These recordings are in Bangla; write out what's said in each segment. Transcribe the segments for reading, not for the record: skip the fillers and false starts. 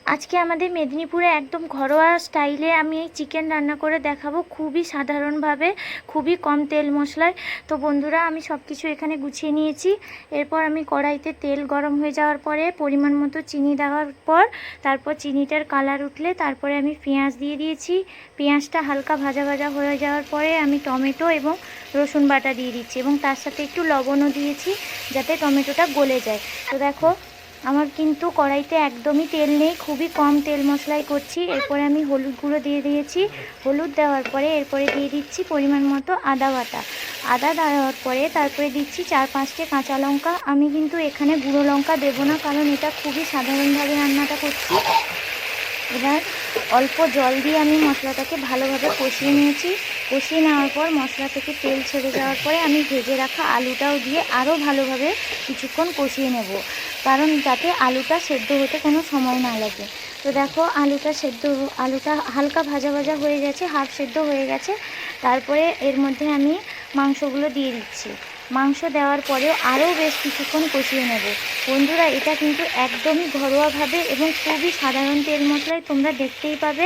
আজকে আমাদের মেদিনীপুরে একদম ঘরোয়া স্টাইলে আমি এই চিকেন রান্না করে দেখাবো, খুবই সাধারণভাবে, খুবই কম তেল মশলায়। তো বন্ধুরা, আমি সব কিছু এখানে গুছিয়ে নিয়েছি। এরপর আমি কড়াইতে তেল গরম হয়ে যাওয়ার পরে পরিমাণ মতো চিনি দেওয়ার পর তারপর চিনিটার কালার উঠলে তারপরে আমি পেঁয়াজ দিয়ে দিয়েছি। পেঁয়াজটা হালকা ভাজা ভাজা হয়ে যাওয়ার পরে আমি টমেটো এবং রসুন বাটা দিয়ে দিচ্ছি এবং তার সাথে একটু লবণও দিয়েছি যাতে টমেটোটা গলে যায়। তো দেখো, আমার কিন্তু কড়াইতে একদমই তেল নেই, খুবই কম তেল মশলাই করছি। এরপরে আমি হলুদ গুঁড়ো দিয়ে দিয়েছি। হলুদ দেওয়ার পরে এরপরে দিয়ে দিচ্ছি পরিমাণ মতো আদা বাটা। আদা দেওয়ার পরে তারপরে দিচ্ছি 4-5টে কাঁচা লঙ্কা। আমি কিন্তু এখানে গুঁড়ো লঙ্কা দেবো না, কারণ এটা খুবই সাধারণভাবে রান্নাটা করছি। এবার অল্প জল দিয়ে আমি মশলাটাকে ভালোভাবে কষিয়ে নিয়েছি। কষিয়ে নেওয়ার পর মশলা থেকে তেল ছেড়ে যাওয়ার পরে আমি ভেজে রাখা আলুটাও দিয়ে আরও ভালোভাবে কিছুক্ষণ কষিয়ে নেব, কারণ যাতে আলুটা সেদ্ধ হতে কোনো সময় না লাগে। তো দেখো, আলুটা হালকা ভাজা ভাজা হয়ে গেছে, হাফ সেদ্ধ হয়ে গেছে। তারপরে এর মধ্যে আমি মাংসগুলো দিয়ে দিচ্ছি। মাংস দেওয়ার পরেও আরও বেশ কিছুক্ষণ কষিয়ে নেব। বন্ধুরা, এটা কিন্তু একদমই ঘরোয়াভাবে এবং খুবই সাধারণ তেল মশলায় তোমরা দেখতেই পাবে।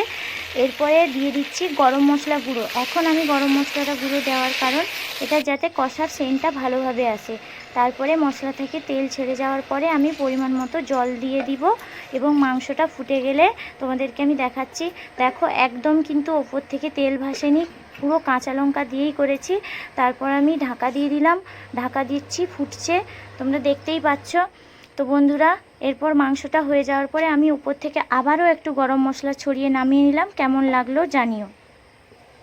এরপরে দিয়ে দিচ্ছি গরম মশলা গুঁড়ো। এখন আমি গরম মশলাটা গুঁড়ো দেওয়ার কারণ এটা যাতে কষার সেন্টটা ভালোভাবে আসে। তারপরে মশলা থেকে তেল ছেড়ে যাওয়ার পরে আমি পরিমাণ মতো জল দিয়ে দিব এবং মাংসটা ফুটে গেলে তোমাদেরকে আমি দেখাচ্ছি। দেখো, একদম কিন্তু ওপর থেকে তেল ভাসেনি, পুরো কাঁচা লঙ্কা দিয়েই করেছি। তারপর আমি ঢাকা দিয়ে দিলাম, ঢাকা দিচ্ছি, ফুটছে, তোমরা দেখতেই পাচ্ছ। তো বন্ধুরা, এরপর মাংসটা হয়ে যাওয়ার পরে আমি উপর থেকে আবারও একটু গরম মশলা ছড়িয়ে নামিয়ে নিলাম। কেমন লাগলো জানিও।